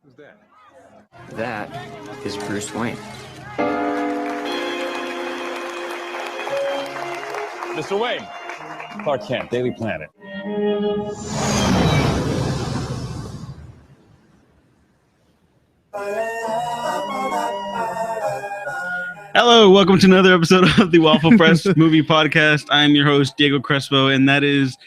Who's that? That is Bruce Wayne. Mr. Wayne. Clark Kent, Daily Planet. Hello, welcome to another episode of the Waffle Press Movie Podcast. I'm your host, Diego Crespo, and that is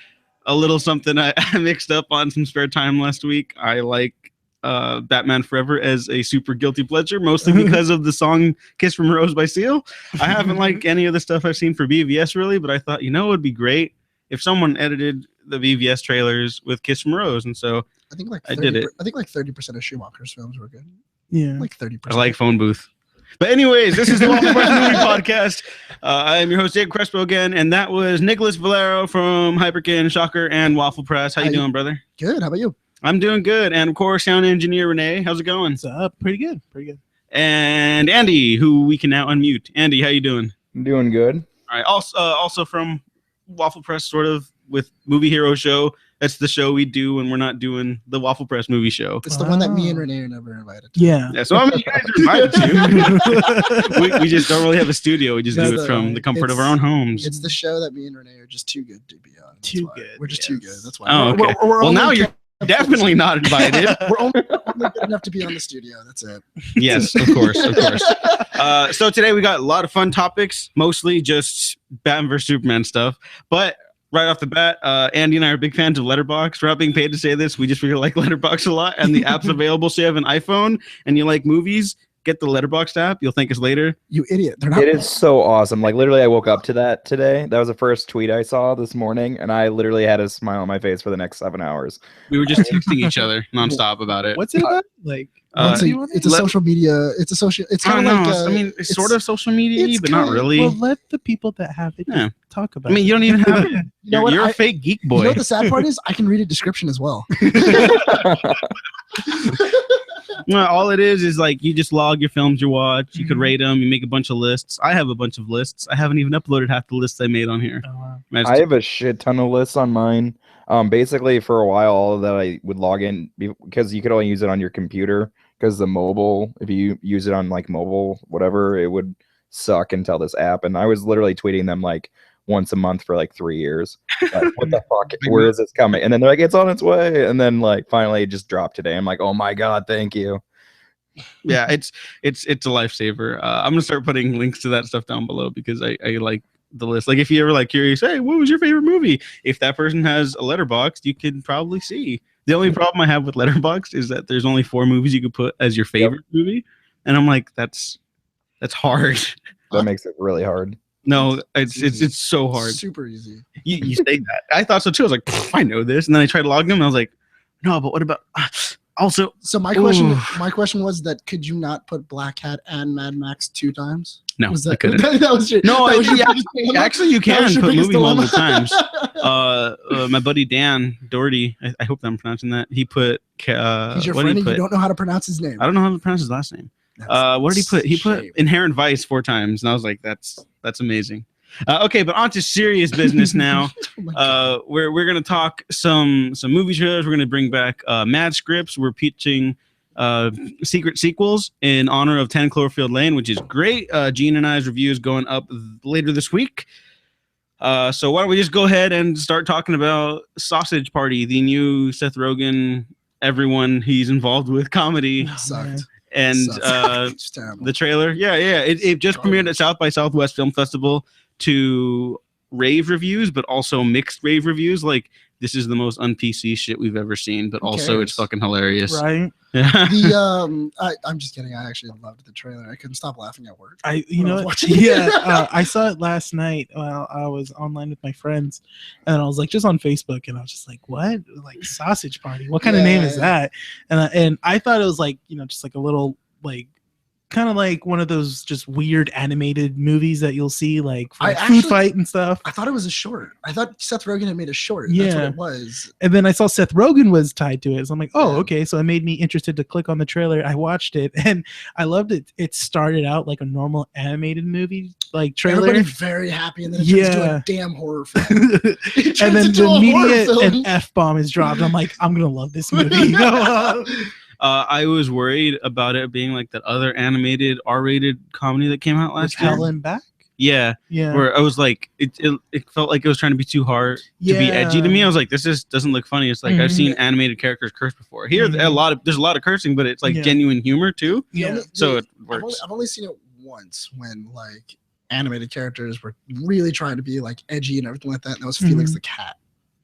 a little something I mixed up on some spare time last week. I like Batman Forever as a super guilty pleasure, mostly because of the song Kiss from a Rose by Seal. I haven't liked any of the stuff I've seen for BVS really, but I thought, it would be great if someone edited the BVS trailers with Kiss from a Rose, and so I think I did it. I think 30% of Schumacher's films were good. Yeah, like 30%. I like Phone Booth. But anyways, this is the Waffle Press Movie Podcast. I am your host, Diego Crespo again, and that was Nicholas Valero from Hyperkin, Shocker, and Waffle Press. How you doing, brother? Good. How about you? I'm doing good. And of course, sound engineer Renee. How's it going? It's pretty good. And Andy, who we can now unmute. Andy, how you doing? I'm doing good. All right. Also from Waffle Press, sort of with Movie Hero Show. That's the show we do when we're not doing the Waffle Press movie show. It's the one that me and Renee are never invited to. Yeah. So you guys are invited to. we just don't really have a studio. We just do it from the comfort of our own homes. It's the show that me and Renee are just too good to be on. Too good. We're just too good. That's why. Oh, okay. Well, now you're definitely not invited. We're only good enough to be on the studio. That's it. Yes, of course. So today we got a lot of fun topics, mostly just Batman vs Superman stuff. But right off the bat, Andy and I are big fans of Letterboxd. We're not being paid to say this. We just really like Letterboxd a lot, and the app's available. So you have an iPhone and you like movies, get the Letterboxd app. You'll thank us later. You idiot! They're not. It is so awesome. Like literally, I woke up to that today. That was the first tweet I saw this morning, and I literally had a smile on my face for the next 7 hours. We were just texting each other nonstop about it. What's it about? Like, it's a social media. It's a social. It's kind of like. It's sort of social media, but not really. Well, let the people that have it talk about it. I mean, you don't even have it. You're a fake geek boy. You know what the sad part is? I can read a description as well. Well, all it is like you just log your films you watch. You could rate them. You make a bunch of lists. I have a bunch of lists. I haven't even uploaded half the lists I made on here. Oh, wow. I have a shit ton of lists on mine. Basically, for a while, all that I would log in because you could only use it on your computer because the mobile, if you use it on like mobile, whatever, it would suck until this app. And I was literally tweeting them like once a month for like 3 years. Like, what the fuck? Where is this coming? And then they're like, it's on its way. And then like finally it just dropped today. I'm like, oh my God, thank you. Yeah, it's a lifesaver. I'm gonna start putting links to that stuff down below because I like the list. Like if you ever like curious, hey, what was your favorite movie? If that person has a Letterboxd, you can probably see. The only problem I have with Letterboxd is that there's only 4 movies you could put as your favorite movie, and I'm like, that's hard. That makes it really hard. No, it's so hard. Super easy. You say that. I thought so too. I was like, I know this, and then I tried to log them, and I was like, no, but what about also? So my question was that could you not put Black Hat and Mad Max 2 times? No, was that, I couldn't. That was your, no, that was your actually, you can put movies multiple times. times. My buddy Dan Doherty, I hope I'm pronouncing that. He put. He's your friend, and you don't know how to pronounce his name. I don't know how to pronounce his last name. What did he put? He put Inherent Vice 4 times, and I was like, that's amazing. Okay, but on to serious business now. We're gonna talk some movie trailers. We're gonna bring back Mad Scripts. We're pitching secret sequels in honor of 10 Cloverfield Lane, which is great. Gene and I's review is going up later this week. So why don't we just go ahead and start talking about Sausage Party, the new Seth Rogen, everyone he's involved with comedy. Sucked. And the trailer, it just premiered at South by Southwest Film Festival to rave reviews, but also mixed rave reviews. Like, this is the most un-PC shit we've ever seen, but also it's fucking hilarious. Right? I'm just kidding. I actually loved the trailer. I couldn't stop laughing at work. I saw it last night while I was online with my friends, and I was like, just on Facebook, and I was just like, what? Like, Sausage Party? What kind of name is that? And I thought it was like, just like a little like kind of like one of those just weird animated movies that you'll see like for Food Fight and stuff. I thought it was a short. I thought Seth Rogen had made a short. That's what it was. And then I saw Seth Rogen was tied to it. So I'm like, oh, okay. So it made me interested to click on the trailer. I watched it and I loved it. It started out like a normal animated movie like trailer. Everybody very happy, and then it turns into a damn horror film. And then the immediate an F-bomb is dropped. I'm like, I'm gonna love this movie. I was worried about it being like that other animated R-rated comedy that came out With last year. Helen back. Yeah, Yeah. where I was like, it felt like it was trying to be too hard to be edgy to me. I was like, this just doesn't look funny. It's like I've Mhm. seen animated characters curse before. Here, Mhm. there's a lot of cursing, but it's like Yeah. genuine humor too. The Yeah. only- So the- it works. I've only seen it once when like animated characters were really trying to be like edgy and everything like that, and that was Felix Mhm. the Cat.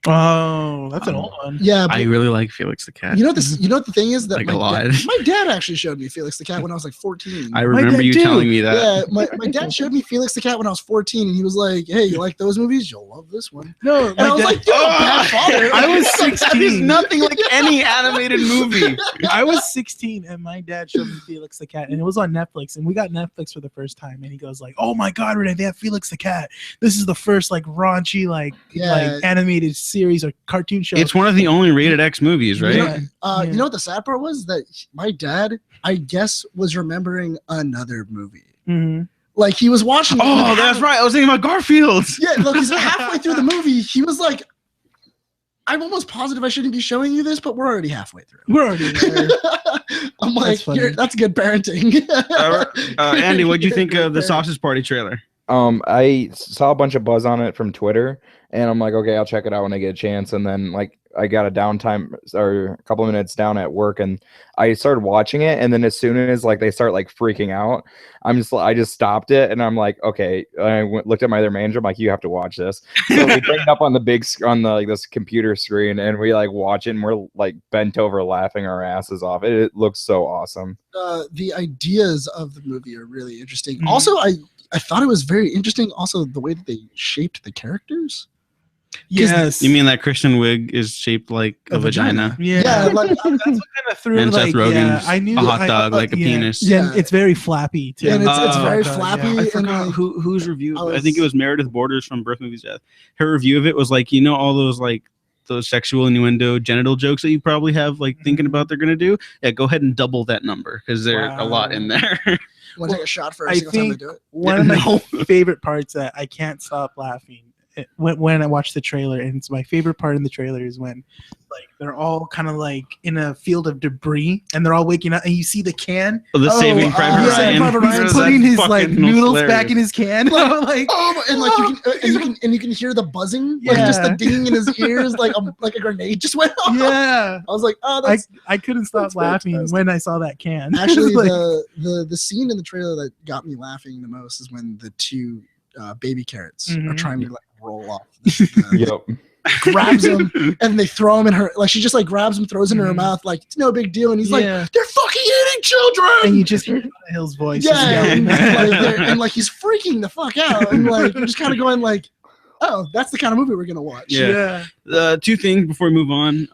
Oh, that's an old one. Yeah, but I really like Felix the Cat. you know this. You know what the thing is that Like my a lot. my dad actually showed me Felix the Cat when I was like 14. I remember dad you too. telling me that. Yeah, my dad showed me Felix the Cat when I was 14, and he was like, "Hey, you like those movies? You'll love this one." No, And I was like, "You're a bad father." I was That is 16. nothing like any animated movie. I was 16 and my dad showed me Felix the Cat and it was on Netflix and we got Netflix for the first time and he goes like, "Oh my god, Renee, they have Felix the Cat. This is the first like raunchy like animated series or cartoon show." It's one of the only rated X movies, right? You know, Yeah. you know what the sad part was? That my dad, I guess, was remembering another movie. Mhm. Like he was watching. it, Oh, and that's right. I was thinking about Garfield. Yeah, look, he's halfway through the movie. He was like, "I'm almost positive I shouldn't be showing you this, but we're already halfway through." We're already there. I'm That's like, funny. that's good parenting. Andy, what do you think of the Sausage Party trailer? I saw a bunch of buzz on it from Twitter, and I'm like, okay, I'll check it out when I get a chance. And then like I got a downtime or a couple of minutes down at work, and I started watching it. And then as soon as like they start like freaking out, I just stopped it, and I'm like, okay. Looked at my other manager. I'm like, you have to watch this. So we bring it up on the on the like this computer screen, and we like watch it, and we're like bent over laughing our asses off. It looks so awesome. The ideas of the movie are really interesting. Mhm. Also, I thought it was very interesting. Also, the way that they shaped the characters. Yes. You mean that Christian Wig is shaped like a vagina? Yeah. Yeah, like That's what kind of threw And Seth like, Rogen's I knew a hot dog, like a yeah. penis. Yeah, Yeah. it's very flappy too. and it's Oh, very God, flappy. yeah. I and forgot like, whose review. I I think it was Meredith Borders from Birth Movies Death. Her review of it was like, you know, all those like those sexual innuendo genital jokes that you probably have like thinking about they're gonna do. Yeah, go ahead and double that number because there's a lot in there. want to take a shot for every I single time they think do it. one of my favorite parts that I can't stop laughing when I watch the trailer, and it's my favorite part in the trailer is when like they're all kind of like in a field of debris and they're all waking up and you see the can. The Saving Private yeah, Ryan. Private Ryan That's putting his like fucking noodles hilarious. back in his can. like, Oh, and like you can hear the buzzing, like just the Yeah. ding in his ears, like a grenade just went off. yeah. I was like, oh, that's I couldn't stop that's laughing fantastic. when I saw that can. actually Like, the scene in the trailer that got me laughing the most is when the two baby carrots are Mhm. trying to like roll off. The, Yep. grabs him and they throw him in her, like she just like grabs him, throws it in her Mhm. mouth, like it's no big deal. And he's Yeah. like, they're fucking eating children. and you just hear Jonah Hill's voice. just yeah, yelling. and like he's freaking the fuck out, and like you're just kind of going like, oh, that's the kind of movie we're gonna watch. Yeah. Two things before we move on.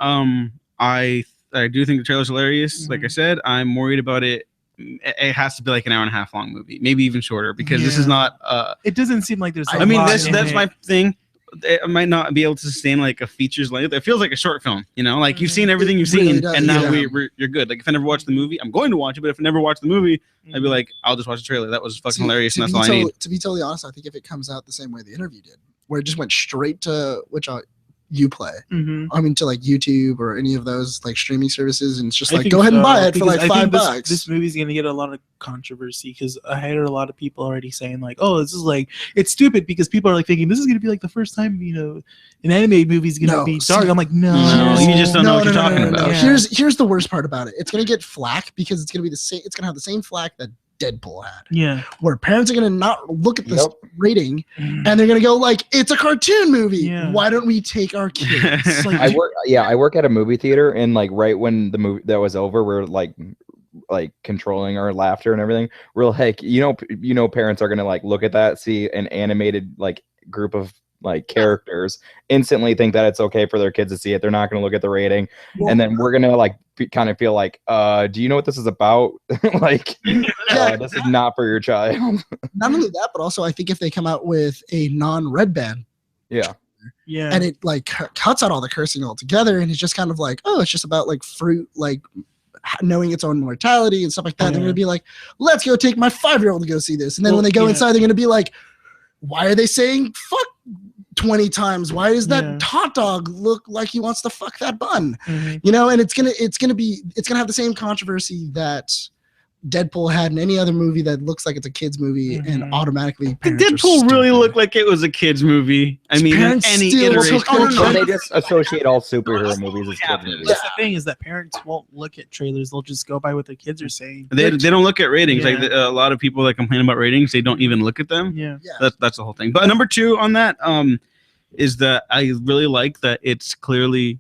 I do think the trailer's hilarious. Like I said, I'm worried about it. It has to be like an hour and a half long movie, maybe even shorter, because this is Yeah. not. It doesn't seem like there's. I mean, lot that's in that's it. my thing. It might not be able to sustain like a features length. It feels like a short film, you know, like you've seen everything you've really seen, does, and now yeah. you're good. Like if I never watch the movie, I'm going to watch it, but if I never watch the movie, I'd be like, I'll just watch the trailer. That was fucking hilarious, and that's all I need. To be totally honest, I think if it comes out the same way the interview did, where it just went straight to Uplay, Mhm. I mean to like YouTube or any of those like streaming services, and it's just I like think go ahead and so, buy it for because like I think $5. This movie's gonna get a lot of controversy because I heard a lot of people already saying like, "Oh, this is like it's stupid," because people are like thinking this is gonna be like the first time an animated movie is gonna No, be see- dark. I'm like, no, No, you just don't know what you're talking about. Yeah. Here's the worst part about it. It's gonna get flack because it's gonna be the same. It's gonna have the same flack that Deadpool had, Yeah. where parents are gonna not look at this Yep. rating and they're gonna go like, it's a cartoon movie. Yeah. Why don't we take our kids? It's like, I work at a movie theater, and like right when the movie that was over, we're like controlling our laughter and everything. We're like, parents are gonna like look at that, see an animated like group of like characters, instantly think that it's okay for their kids to see it. They're not gonna look at the rating, and then we're gonna like kind of feel like, do you know what this is about? Like, this is not for your child. Not only that, but also I think if they come out with a non-red band Yeah. yeah. and it like cuts out all the cursing altogether, and it's just kind of like, oh, it's just about like fruit, like knowing its own mortality and stuff like that. They're Yeah. gonna be like, let's go take my 5-year-old to go see this, and then Well, when they go yeah. inside, they're gonna be like, why are they saying fuck 20 times? Why does that Yeah. hot dog look like he wants to fuck that bun? Mhm. You know, and it's gonna have the same controversy that Deadpool had in any other movie that looks like it's a kids movie, and Mhm. automatically Did parents are Deadpool really stupid. look like it was a kids movie? I mean, in Parents any still iteration. took Oh, no, their no, Well, no, they just associate all superhero that's movies as totally kid happening. movies. That's the thing, is that parents won't look at trailers; they'll just go by what their kids are saying. They don't look at ratings. Like Yeah. a lot of people that complain about ratings, they don't even look at them. Yeah. Yeah. That's the whole thing. But number 2 on that is that I really like that it's clearly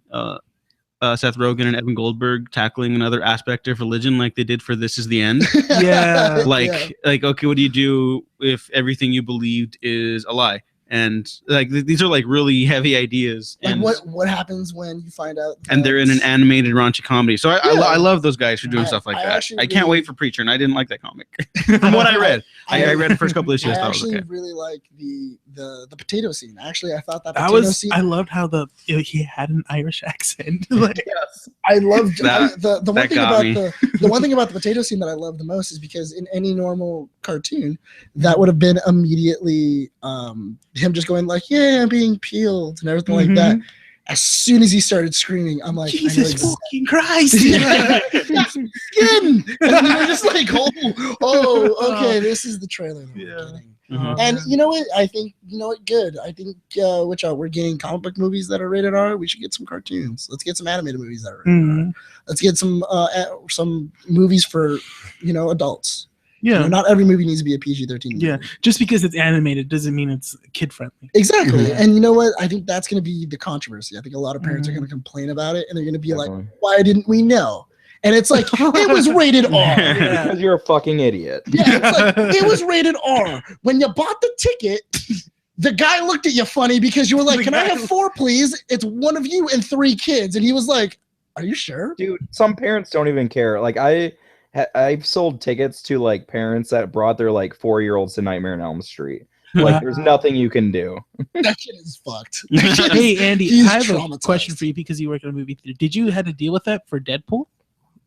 Seth Rogen and Evan Goldberg tackling another aspect of religion, like they did for This Is the End. Yeah. Like, okay, what do you do if everything you believed is a lie? And like these are like really heavy ideas. Like And, what happens when you find out and they're in an animated raunchy comedy. So I love those guys for doing I- stuff like I that. actually I can't really- wait for Preacher, and I didn't like that comic. From what I read, I read the first couple issues. I Thought it was actually okay. really like the potato scene. Actually, I thought that That potato was. scene. I loved how he had an Irish accent. Like, I loved That- the one that thing got about me. the one thing about the potato scene that I love the most is because in any normal cartoon, that would have been immediately him just going like, "Yeah, I'm being peeled" and everything like that. As soon as he started screaming, I'm like, Jesus I know fucking Christ! skin. And then you're just like, oh, okay, this is the trailer that we're getting. Mhm. And you know what? I think good. I think we're getting comic book movies that are rated R. We should get some cartoons. Let's get some animated movies that are rated R. Mhm. Let's get some movies for adults. Yeah. Not every movie needs to be a PG-13 movie. Yeah. Just because it's animated doesn't mean it's kid friendly. Exactly. Mhm. And you know what? I think that's going to be the controversy. I think a lot of parents are Mhm. going to complain about it, and they're going to be like, Definitely. "Why didn't we know?" And it's like, it was rated R. Yeah. Because you're a fucking idiot. Yeah, it's like, it was rated R. When you bought the ticket, the guy looked at you funny because you were like, The "Can I guy- have 4, please? It's one of you and 3 kids." And he was like, "Are you sure?" Dude, some parents don't even care. Like I've sold tickets to like parents that brought their like 4-year-olds to Nightmare on Elm Street. Like there's nothing you can do. That shit is fucked. That shit is- Hey Andy, he's I have a traumatized. question for you because you work in a movie theater. Did you have to deal with that for Deadpool?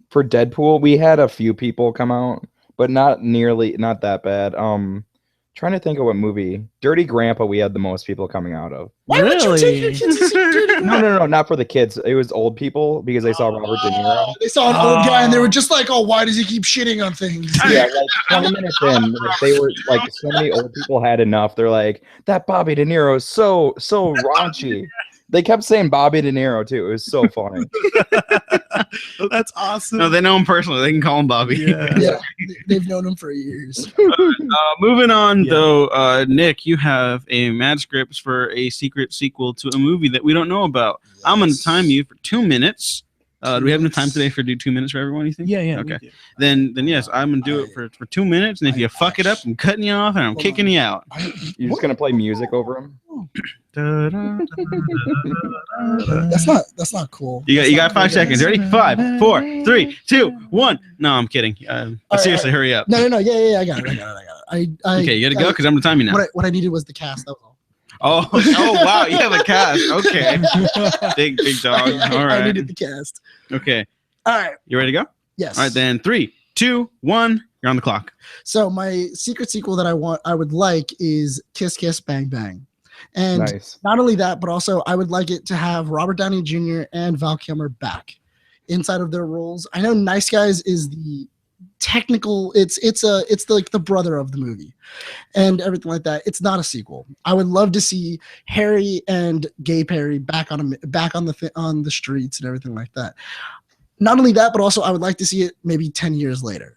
For Deadpool, we had a few people come out, but not that bad. Trying to think of what movie. Dirty Grandpa we had the most people coming out of. Why would you take your Really? kids to see Dirty No, not for the kids. It was old people because they saw Robert De Niro. They saw an old guy and they were just like, "Oh, why does he keep shitting on things?" Yeah, like 20 minutes in, like, they were like so many old people had enough. They're like, that Bobby De Niro is so raunchy. They kept saying Bobby De Niro too. It was so funny. That's awesome. No, they know him personally. They can call him Bobby. Yeah. Yeah, they've known him for years. Moving on, Yeah. though, Nick, you have a mad scripts for a secret sequel to a movie that we don't know about. I'm going to time you for 2 minutes. Do we have enough time today for do 2 minutes for everyone? You think? Yeah, yeah. Okay. we do. Then yes, I'm gonna do it for 2 minutes, and if you fuck it up, I'm cutting you off and I'm Hold kicking on. you out. You're just gonna play music over him? That's not cool. You got That's not 5 cool, seconds. guys. Ready? 5, 4, 3, 2, 1. No, I'm kidding. right, Seriously, hurry up. No. Yeah. I got it. I Okay, you gotta go because I'm gonna time you now. What I needed was the cast. That was all. Oh, wow, you have a cast. Okay, big dog. I All right. needed the cast. Okay, All right. you ready to go? Yes. All right, then 3, 2, 1. You're on the clock. So my secret sequel that I would like is Kiss Kiss Bang Bang, and Nice. not only that, but also I would like it to have Robert Downey Jr. and Val Kilmer back inside of their roles. I know Nice Guys is the technical. It's like the brother of the movie, and everything like that. It's not a sequel. I would love to see Harry and Gay Perry back on the streets and everything like that. Not only that, but also I would like to see it maybe 10 years later.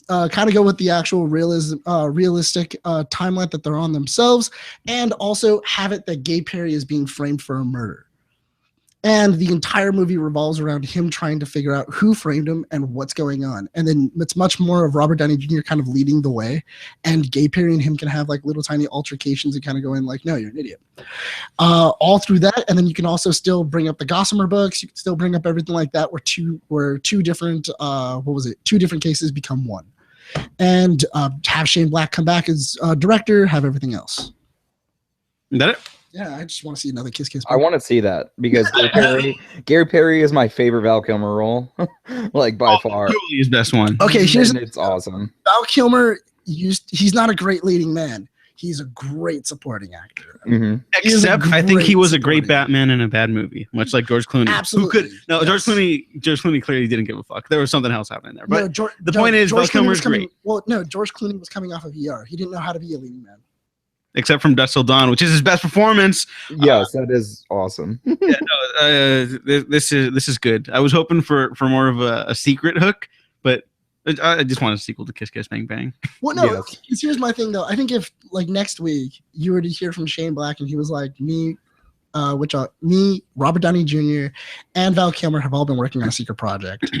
Kind of go with the actual realistic timeline that they're on themselves, and also have it that Gay Perry is being framed for a murder. And the entire movie revolves around him trying to figure out who framed him and what's going on. And then it's much more of Robert Downey Jr. kind of leading the way, and Gay Perry and him can have like little tiny altercations and kind of going like, "No, you're an idiot." All through that, and then you can also still bring up the Gossamer books. You can still bring up everything like that, where two different two different cases become one, and have Shane Black come back as director. Have everything else. Is that it? Yeah, I just want to see another Kiss Kiss. I want to see that because Gary Perry is my favorite Val Kilmer role, like by far. Totally his best one. Okay, here's And it's awesome. Val Kilmer. He's not a great leading man. He's a great supporting actor. Mhm. He is a Except I think he great was a great supporting Batman in a bad movie, much like George Clooney. Absolutely, Who could no yes. George Clooney clearly didn't give a fuck. There was something else happening there. But No, George, the point is, Val Clooney Kilmer's was coming. great. Well, no, George Clooney was coming off of ER. He didn't know how to be a leading man. except from Dusk Till Dawn, which is his best performance. Yes, that is awesome. This is good. I was hoping for more of a secret hook, but I just want a sequel to Kiss Kiss Bang Bang. Well, no. Yes. 'Cause here's my thing, though. I think if like next week you were to hear from Shane Black and he was like, me, Robert Downey Jr., and Val Kilmer have all been working on a secret project,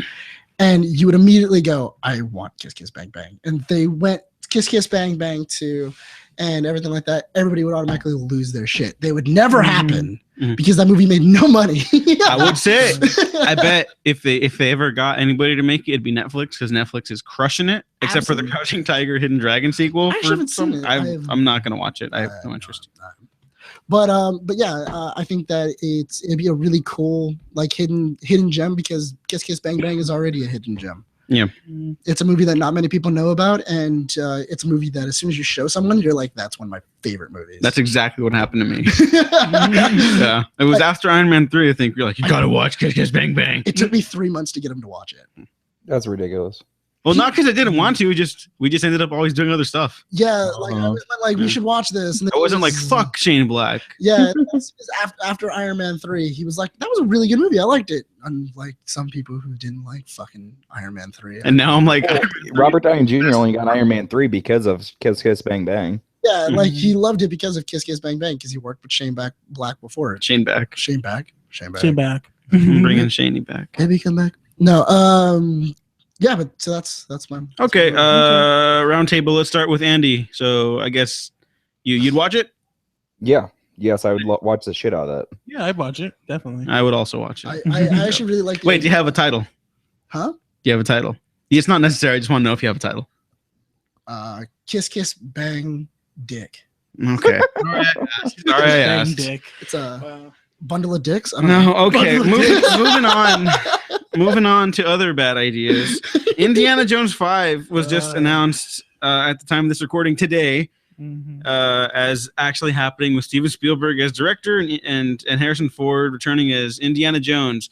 and you would immediately go, I want Kiss Kiss Bang Bang, and they went Kiss Kiss Bang Bang 2 and everything like that, everybody would automatically lose their shit. They would never happen Mhm. because that movie made no money. I would say, I bet if they ever got anybody to make it, it'd be Netflix, because Netflix is crushing it. Except for Absolutely. the Crouching Tiger, Hidden Dragon sequel. I actually haven't seen it. I'm not gonna watch it. I have no interest. But yeah, I think that it'd be a really cool like hidden gem, because Kiss Kiss Bang Bang is already a hidden gem. Yeah. It's a movie that not many people know about, and it's a movie that as soon as you show someone, you're like, that's one of my favorite movies. That's exactly what happened to me. Yeah, it was after Iron Man 3. I think you're like, you gotta watch Kiss Kiss Bang Bang. It took me 3 months to get him to watch it. That's ridiculous. Well, not because I didn't want to. We just ended up always doing other stuff. Yeah, like I Uh-huh. was like, we should watch this. And I wasn't like, fuck Shane Black. Yeah, after Iron Man 3, he was like, that was a really good movie. I liked it. Unlike some people who didn't like fucking Iron Man 3. And now I'm like, Robert Downey Jr. only got Iron Man 3 because of Kiss Kiss Bang Bang. Yeah, like he loved it because of Kiss Kiss Bang Bang, because he worked with Shane Black before it. Shane back. Shane back. Shane back. Bringing Shaney back. Maybe come back. No, yeah, but so that's my Okay, round table. Let's start with Andy. So I guess you'd watch it. Yeah. Yes, I would watch the shit out of that. Yeah, I'd watch it definitely. I would also watch it. I actually really like. Wait, do you have a title? Huh? Do you have a title? It's not necessary. I just want to know if you have a title. Kiss Kiss Bang Dick. Okay. Sorry I asked. Dick. It's a Wow. bundle of dicks. I don't know. No, okay. Bundle of dicks. Moving on. Moving on to other bad ideas. Indiana Jones 5 was just announced at the time of this recording today, as actually happening, with Steven Spielberg as director and Harrison Ford returning as Indiana Jones.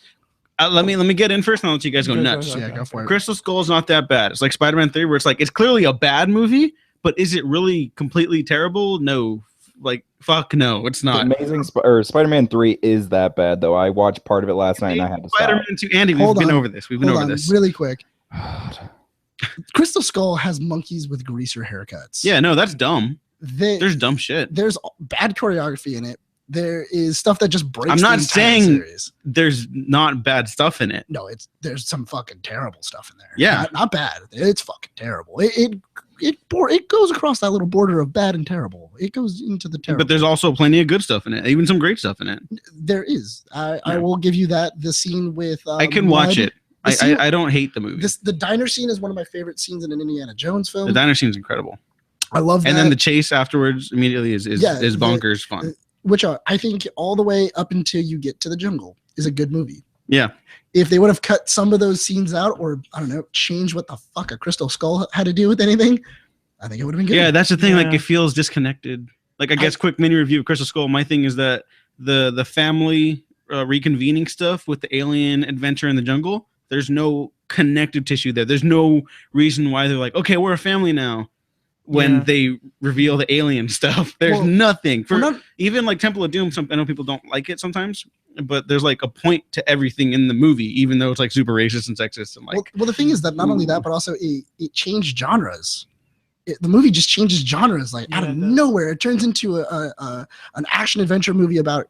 Let me get in first, and I'll let you guys go nuts. Yeah, go for it. Crystal Skull is not that bad. It's like Spider-Man 3, where it's like, it's clearly a bad movie, but is it really completely terrible? No. Like, fuck no, it's not. Spider-Man 3 is that bad, though. I watched part of it last night and I had to stop. Spider-Man 2, Andy, we've Hold been on. over this. We've been Hold over on, this. really quick. Crystal Skull has monkeys with greaser haircuts. Yeah, no, that's dumb. There's There's dumb shit. bad choreography in it. There is stuff that just breaks. I'm not the entire saying- series. There's not bad stuff in it. No, there's some fucking terrible stuff in there. Yeah. not bad. It's fucking terrible. It goes across that little border of bad and terrible. It goes into the terrible. But there's also plenty of good stuff in it, even some great stuff in it. There is. I Yeah. will give you that. The scene with I can watch Mud, it. the scene- I don't hate the movie. the diner scene is one of my favorite scenes in an Indiana Jones film. The diner scene's incredible. I love that. And then the chase afterwards immediately is Yeah, bonkers fun. which I think all the way up until you get to the jungle is a good movie. Yeah. If they would have cut some of those scenes out, or I don't know, change what the fuck a Crystal Skull had to do with anything, I think it would have been good. Yeah, that's the thing. Like, Yeah. it feels disconnected. Like, I guess quick mini review of Crystal Skull. My thing is that the family reconvening stuff with the alien adventure in the jungle, there's no connective tissue there. There's no reason why they're like, okay, we're a family now. When Yeah. they reveal the alien stuff, there's Well, nothing for We're not- even like Temple of Doom. I know people don't like it sometimes, but there's like a point to everything in the movie, even though it's like super racist and sexist and like. well, the thing is that not only that, but also it changed genres. The movie just changes genres like out Yeah, of it does. nowhere. It turns into an action adventure movie about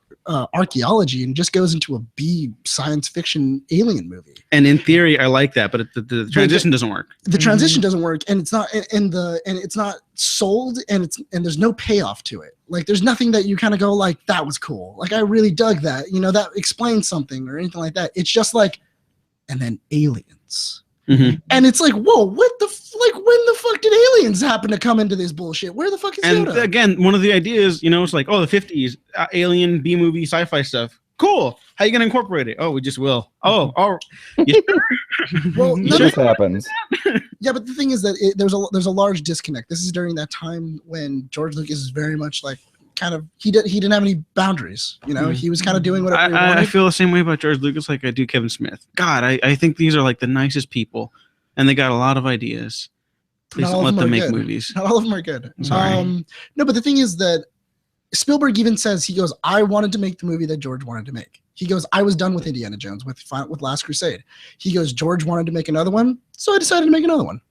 archaeology and just goes into a B science fiction alien movie. And in theory, I like that, but the transition doesn't work. The transition doesn't work, and it's not and it's not sold, and there's no payoff to it. Like there's nothing that you kind of go like, that was cool. Like I really dug that. You know, that explains something or anything like that. It's just like, and then aliens. Mhm. And it's like, whoa, what the like? When the fuck did aliens happen to come into this bullshit? Where the fuck is And Yoda? again, one of the ideas, it's like, oh, the 50s, alien B movie sci-fi stuff. cool. How you gonna incorporate it? Oh, we just will. Oh, yeah. Well, It no, just happens. yeah, but the thing is that there's a large disconnect. This is during that time when George Lucas is very much like kind of he didn't have any boundaries. You know, he was kind of doing whatever he wanted. I feel the same way about George Lucas like I do Kevin Smith. God, I think these are like the nicest people, and they got a lot of ideas. Please Not all don't of let them them are make good. movies. Not all of them are good. Sorry. No, but the thing is that Spielberg even says, he goes, I wanted to make the movie that George wanted to make. He goes, I was done with Indiana Jones with Last Crusade. He goes, George wanted to make another one, so I decided to make another one.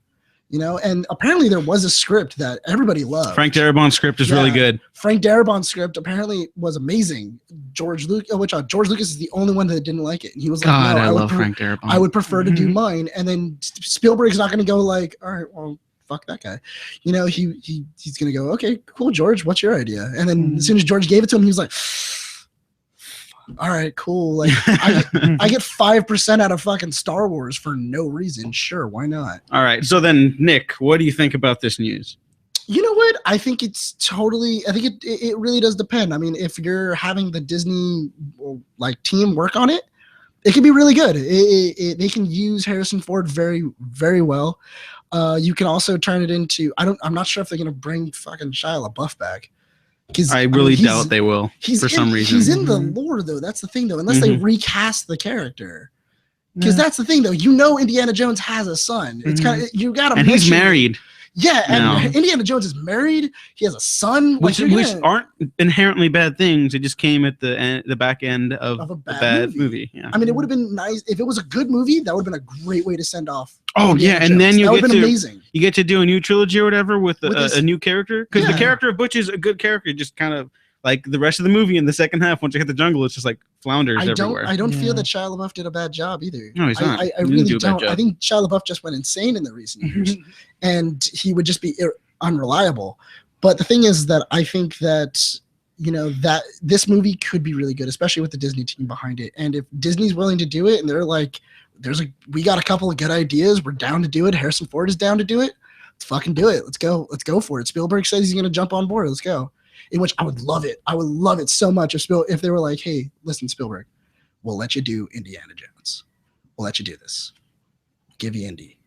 You know, and apparently there was a script that everybody loved. Frank Darabont's script is really good. Frank Darabont's script apparently was amazing. George Lucas is the only one that didn't like it. And he was God, like, no, I love Frank Darabont. I would prefer to do Mhm. mine. And then Spielberg's not going to go like, all right, well, fuck that guy. You know, he's going to go, okay, cool, George, what's your idea? And then as soon as George gave it to him, he was like, all right, cool. Like I get 5% out of fucking Star Wars for no reason. Sure, why not? All right. So then, Nick, what do you think about this news? You know what? I think it really does depend. I mean, if you're having the Disney like team work on it, it can be really good. They can use Harrison Ford very, very well. You can also turn it into I'm not sure if they're gonna bring fucking Shia LaBeouf back. I really doubt they will for some reason. He's in the lore though. That's the thing though. Unless they recast the character. Because that's the thing though. You know Indiana Jones has a son. It's kind of you gotta and he's mention it. married. Yeah, and No. Indiana Jones is married. He has a son, Which you're gonna- aren't inherently bad things. It just came at the back end of a a bad bad movie. movie. Yeah. I mean, it would have been nice if it was a good movie. That would have been a great way to send off. Oh Indiana yeah, and then Jones. you that would get have been to amazing. you get to do a new trilogy or whatever with With this- a new character because the Yeah. character of Butch is a good character. Just kind of like the rest of the movie in the second half. Once you hit the jungle, it's just like flounders everywhere. I don't feel Yeah. that Shia LaBeouf did a bad job either. No, he's not. I He didn't really do a bad don't. job. I think Shia LaBeouf just went insane in the recent years, and he would just be unreliable. But the thing is that I think that that this movie could be really good, especially with the Disney team behind it. And if Disney's willing to do it, and they're like, we got a couple of good ideas, we're down to do it. Harrison Ford is down to do it. Let's fucking do it. Let's go for it. Spielberg says he's gonna jump on board. Let's go. In which I would love it. I would love it so much if they were like, hey, listen, Spielberg, we'll let you do Indiana Jones. We'll let you do this. Give you Indy.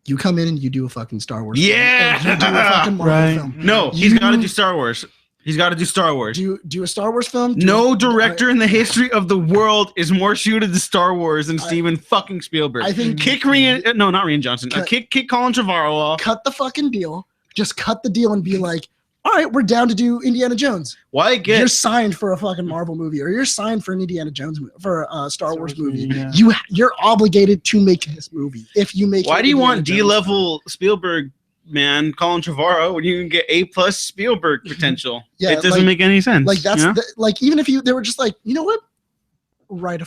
You come in and you do a fucking Star Wars film, Yeah! or you do a fucking Marvel Right. film. No, he's got to do Star Wars. He's got to do Star Wars. Do a Star Wars film. No director in the history of the world is more suited to Star Wars than Steven fucking Spielberg. I think Kick not Rian Johnson. Kick Colin Trevorrow off. cut the fucking deal. Just cut the deal and be like, all right, we're down to do Indiana Jones. Why You're get signed for a fucking Marvel movie, or you're signed for an Indiana Jones for a Star Wars movie. yeah. You're obligated to make this movie. If you make, why it do you Indiana want Jones D-level Spielberg man Colin Trevorrow when you can get A+ Spielberg potential? Yeah, it doesn't like- make any sense. Like that's you know? like even if they were just like, you know what, write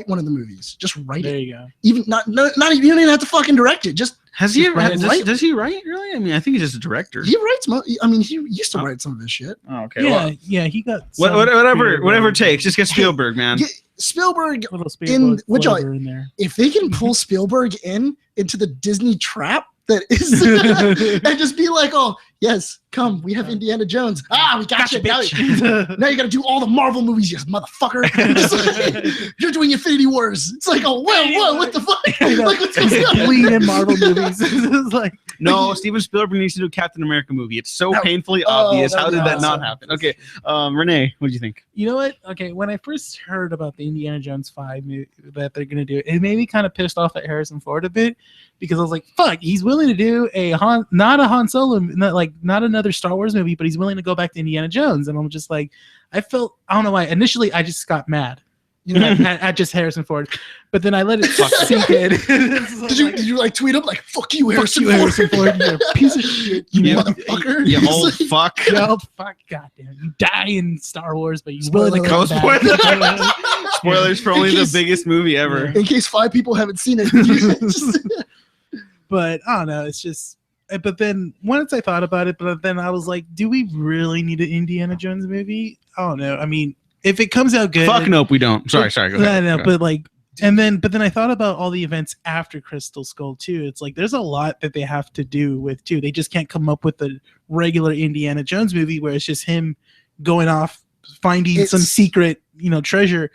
one of the movies. Just write There it. you go. Even not you don't even have to fucking direct it. Just Has he ever? Right. Does he write really? I mean, I think he's just a director. he writes. I mean, he used to write some of his shit. Oh, okay. Yeah, well, yeah, he got some whatever creative it takes. Just get Spielberg, man. Get Spielberg. little Spielberg which flavor in there. If they can pull Spielberg into the Disney trap that is, and just be like, oh yes, come, we have Indiana Jones. We got you, bitch. now you got to do all the Marvel movies, you motherfucker. It's like, you're doing Infinity Wars. It's like, oh, whoa, what the fuck? Like, what's going on? Lead in Marvel movies. It's like No, Steven Spielberg needs to do a Captain America movie. It's so That- painfully oh, obvious. that'd How be did that not awesome. happen? Okay, Renee, what do you think? You know what? Okay, when I first heard about the Indiana Jones 5 movie that they're gonna do, it made me kind of pissed off at Harrison Ford a bit because I was like, "Fuck, he's willing to do not a Han Solo, not another Star Wars movie, but he's willing to go back to Indiana Jones." And I'm just like, I don't know why. Initially, I just got mad, at just Harrison Ford, but then I let it sink in. Did you like tweet up like, fuck you, Fuck Harrison you, Ford? Harrison Ford, you're a piece of shit. You Yeah. motherfucker. You It's old like- fuck. Oh, fuck, goddamn. You die in Star Wars, but you're willing to Spoiler come alert. back. Spoiler- Spoilers for only In the case- biggest movie ever. In case 5 people haven't seen it. But I don't know. It's just. But then once I thought about it, but then I was like, do we really need an Indiana Jones movie? I don't know. I mean, if it comes out good, Fuck nope, we don't. Sorry, go ahead. No, Go but like, but then I thought about all the events after Crystal Skull too. It's like there's a lot that they have to do with too. They just can't come up with a regular Indiana Jones movie where it's just him going off finding some It's- secret Treasure,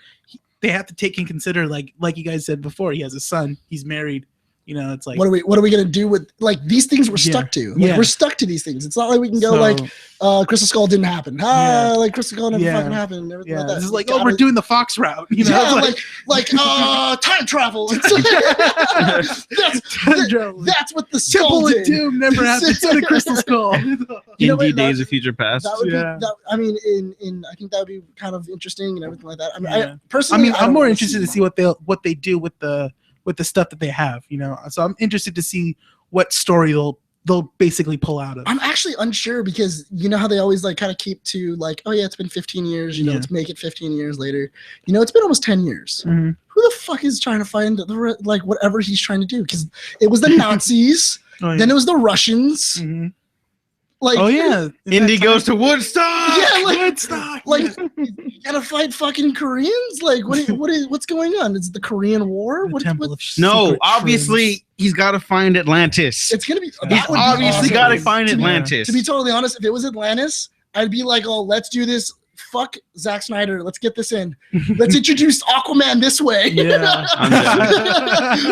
they have to take in consider like you guys said before. He has a son. He's married. It's like what are we gonna do with like these things we're stuck to? Like, we're stuck to these things. It's not like we can go Crystal Skull didn't happen. Like Crystal Skull never fucking happened. And everything like that. This is like, we're doing the Fox route. Like time travel. That's what the Skull Temple did. and Doom never happened to the Crystal Skull. Indie Days of Future Past. That would be, I mean, in I think that would be kind of interesting and everything like that. I mean, personally, I'm more interested to see what they do with the stuff that they have, So I'm interested to see what story they'll basically pull out of. I'm actually unsure because how they always like kind of keep to like, oh yeah, it's been 15 years, let's make it 15 years later. It's been almost 10 years. Mm-hmm. Who the fuck is trying to find like whatever he's trying to do? Because it was the Nazis, then it was the Russians. Mm-hmm. Like, oh yeah, Indy goes to Woodstock. Yeah, like Woodstock. Like, you gotta fight fucking Koreans. Like, what's going on? Is it the Korean War? No, obviously he's got to find Atlantis. It's gonna be. He's obviously got to find Atlantis. To be totally honest, if it was Atlantis, I'd be like, oh, let's do this. Fuck Zack Snyder. Let's get this in. Let's introduce Aquaman this way. Yeah,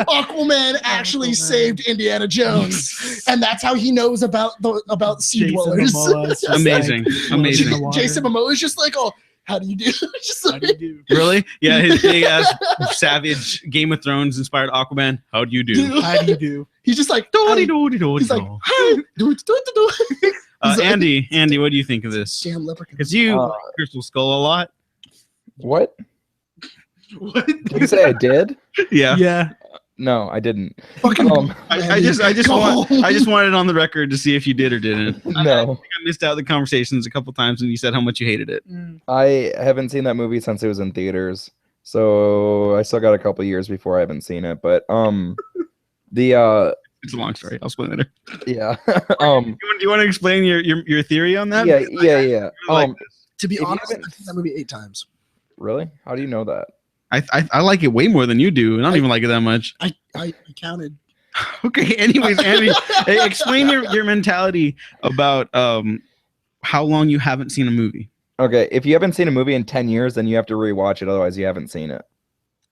Aquaman actually saved Indiana Jones, and that's how he knows about sea dwellers. Amazing. Jason Momoa is just like, oh, how do you do? Just like, really? Yeah, his big ass savage Game of Thrones inspired Aquaman. How do you do? How do you do? He's just like, he's like, hi, do. Andy, what do you think of this? Damn leprechaun. Because you Crystal Skull a lot. What? What? Did you say I did? Yeah. Yeah. No, I didn't. I just wanted it on the record to see if you did or didn't. No. I think I missed out the conversations a couple times when you said how much you hated it. I haven't seen that movie since it was in theaters, so I still got a couple years before I haven't seen it. But it's a long story. I'll explain later. Yeah. Do you want to explain your theory on that? Yeah. To be honest, I've seen that movie 8 times. Really? How do you know that? I like it way more than you do, and I don't even like it that much. I counted. Okay. Anyways, Andy, hey, explain your mentality about how long you haven't seen a movie. Okay, if you haven't seen a movie in 10 years, then you have to rewatch it. Otherwise, you haven't seen it.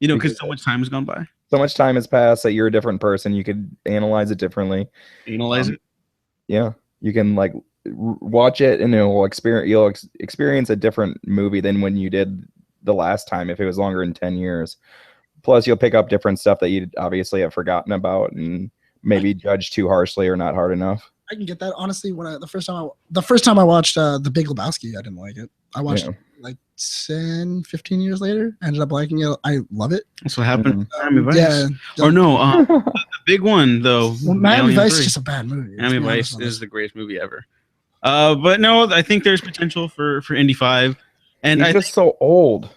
Because so much time has gone by. So much time has passed that you're a different person. You could analyze it differently. Analyze it. Yeah, you can like watch it, and you'll experience a different movie than when you did the last time if it was longer than 10 years. Plus, you'll pick up different stuff that you obviously have forgotten about and maybe judge too harshly or not hard enough. I can get that. Honestly, when the first time I watched The Big Lebowski, I didn't like it. I watched it like 10, 15 years later. I ended up liking it. I love it. That's what happened. Miami Vice. Yeah. Or no, the big one though. Well, Miami Vice is just a bad movie. Miami Vice is the greatest movie ever. But no, I think there's potential for Indy 5. And he's just so old.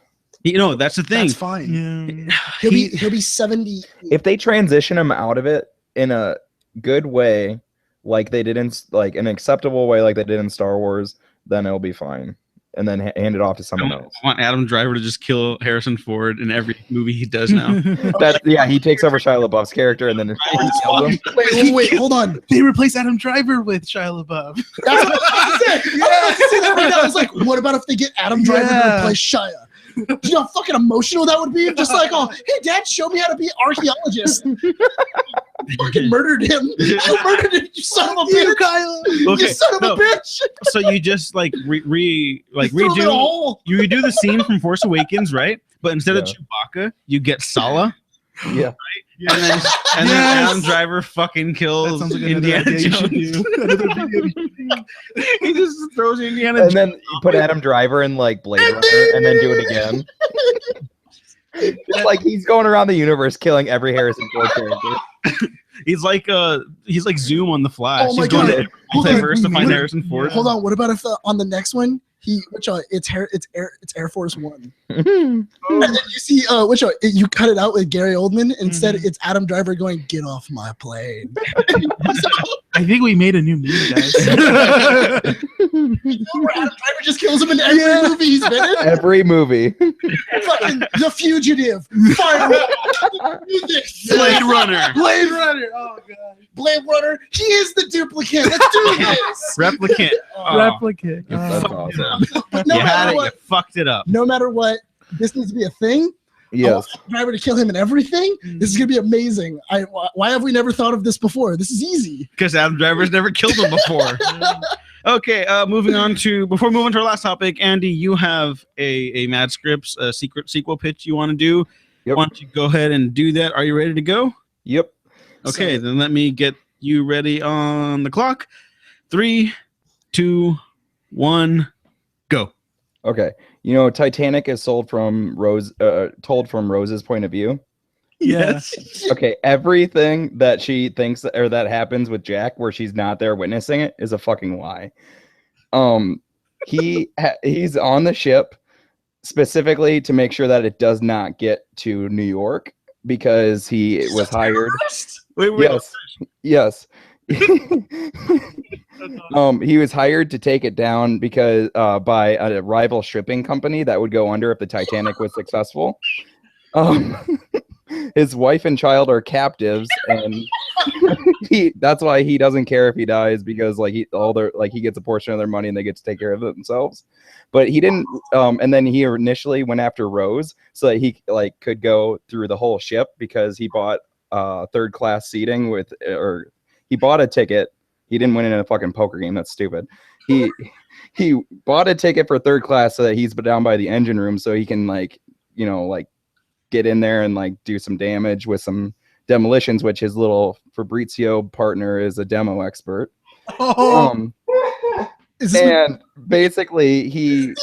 That's the thing. That's fine. Yeah. He'll be 70. If they transition him out of it in a good way, like they did in like an acceptable way, like they did in Star Wars, then it'll be fine. And then hand it off to someone else. I want Adam Driver to just kill Harrison Ford in every movie he does now. He takes over Shia LaBeouf's character and then kills him. Wait, hold on. They replace Adam Driver with Shia LaBeouf. That's what I said. Yeah. I was like, what about if they get Adam Driver to replace Shia? Do you know how fucking emotional that would be? Just like, oh, hey, Dad, show me how to be an archaeologist. Fucking murdered him. You murdered him, you son of a bitch. Kyle. Okay, you son of a bitch. So you just like redo the scene from Force Awakens, right? But instead of Chewbacca, you get Sala. Yeah. Right? And then Adam Driver fucking kills like Indiana Jones. He just throws Indiana Jones. And then you put Adam Driver in like Blade Runner and then do it again. Just like he's going around the universe killing every Harrison Ford character. He's like Zoom on the Flash. Oh my He's going God. to multiverse to find Harrison Ford. Hold on. What about if on the next one it's Air Force One, and then you see you cut it out with Gary Oldman. Instead, it's Adam Driver going, "Get off my plane." I think we made a new meme, guys. Where Adam Driver just kills him in every movie he's been in. Every movie. Fucking The Fugitive, Fire, Blade Runner. Blade Runner. Oh god, Blade Runner. He is the duplicate. Let's do this. Replicant. Replicant. That's awesome. No You had matter it. what, You fucked it up. no matter what, this needs to be a thing. I Yes. want the driver to kill him and everything. This is gonna be amazing. Why have we never thought of this before? This is easy. Because Adam Driver's never killed him before. Okay, moving on to before we move on to our last topic, Andy, you have a Mad Scripts secret sequel pitch you want to do. Yep. Why don't you go ahead and do that? Are you ready to go? Yep. Okay, So- then let me get you ready on the clock. 3, 2, 1, go. Okay. You know, Titanic is told from Rose's point of view. Yes. Okay, everything that she thinks or that happens with Jack where she's not there witnessing it is a fucking lie. He's on the ship specifically to make sure that it does not get to New York because he was hired. Wait. Yes. He was hired to take it down because by a rival shipping company that would go under if the Titanic was successful. His wife and child are captives, and that's why he doesn't care if he dies because he gets a portion of their money and they get to take care of it themselves. But he didn't. And then he initially went after Rose so that he could go through the whole ship because he bought third class seating or he bought a ticket. He didn't win it in a fucking poker game. That's stupid. He bought a ticket for third class so that he's down by the engine room so he can get in there and do some damage with some demolitions, which his little Fabrizio partner is a demo expert. Is this And basically he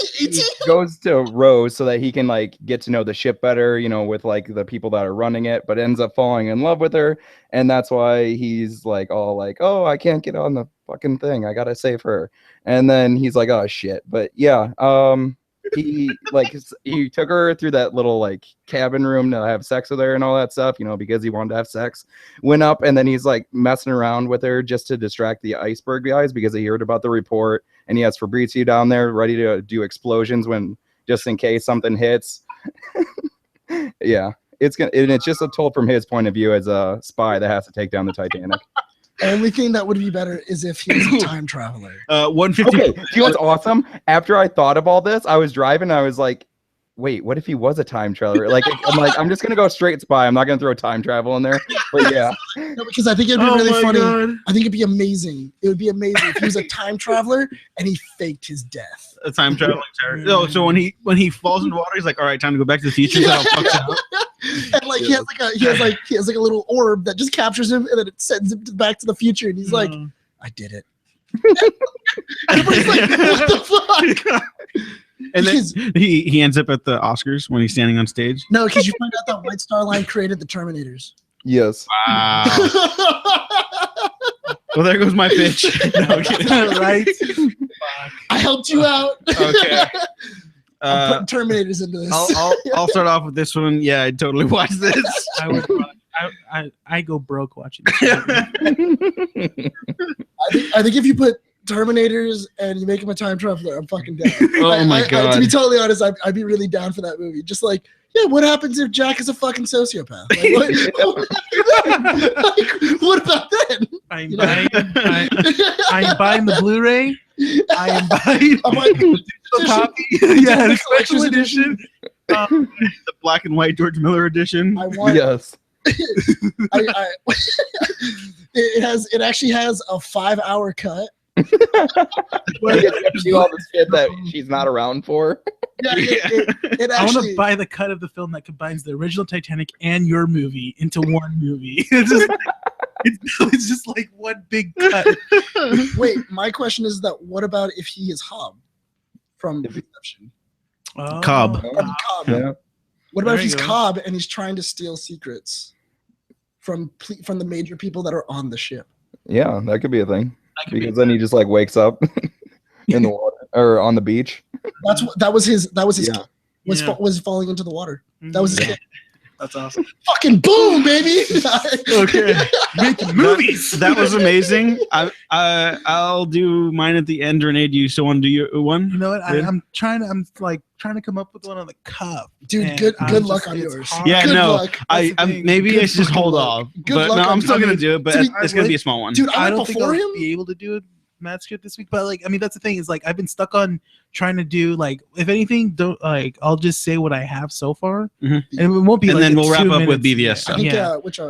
goes to Rose so that he can get to know the ship better, with the people that are running it, but ends up falling in love with her. And that's why he's oh, I can't get on the fucking thing. I gotta save her. And then he's like, oh shit. But yeah, he took her through that little cabin room to have sex with her and all that stuff, because he wanted to have sex. Went up and then he's messing around with her just to distract the iceberg guys because he heard about the report, and he has Fabrizio down there ready to do explosions just in case something hits. Yeah, it's just told from his point of view as a spy that has to take down the Titanic. only thing that would be better is if he was a time traveler. 150. Okay, do you know what's awesome? After I thought of all this, I was driving and I was like, wait, what if he was a time traveler? I'm just gonna go straight spy. I'm not gonna throw time travel in there. But yeah. No, because I think it'd be really funny. I think it'd be amazing. It would be amazing if he was a time traveler and he faked his death. A time traveling terror. No, so when he falls into water, he's like, all right, time to go back to the future. So I'll fuck it up. And he has a little orb that just captures him and then it sends him back to the future, and he's like, I did it. Everybody's like, what the fuck? And then he ends up at the Oscars when he's standing on stage. No, because you find out that White Star Line created the Terminators. Yes. Wow. Well, there goes my pitch. No, I'm kidding. Right? I helped you out. Okay. I'm putting Terminators into this. I'll start off with this one. Yeah, I totally watched this. I go broke watching this. I think if you put Terminators and you make him a time traveler, I'm fucking down. Oh my God. To be totally honest, I'd be really down for that movie. Just what happens if Jack is a fucking sociopath? What about then? I'm buying the Blu-ray. I am buying I'm like, the copy. Yeah, the special edition. The black and white George Miller edition. I want. Yes. It actually has a 5-hour cut. Where you get to do all the shit that she's not around for. Yeah, it I want actually. to buy the cut of the film that combines the original Titanic and your movie into one movie. It's just like one big cut. Wait, my question is that what about if he is Hob from Inception? Oh. Cobb. Cobb. Yeah. What about There if he's you go. Cobb and he's trying to steal secrets from the major people that are on the ship? Yeah, that could be a thing. That could be- Because then he just wakes up in the water or on the beach. That was his Yeah. kid, was falling into the water. That was his kid. That's awesome. Fucking boom, baby. Okay. Making movies. That was amazing. I'll do mine at the end. Renee, do you still want to do your one? You know what? Good. I'm trying to come up with one on the cup. Dude, And good I'm luck just- on it's yours. hard. Yeah, Good no. luck. I the thing. maybe Good I should just fucking hold luck. off. Good But luck no, on- I'm still I gonna mean, do it. But to be- it's gonna be a small one. Dude, I I went don't think before I'll him. be able to do it. Matt script this week, but like I mean that's the thing is like I've been stuck on trying to do like if anything don't like I'll just say what I have so far, Mhm. and it won't be. And like then a we'll wrap 2 up with minutes. BVS I stuff. think Yeah. which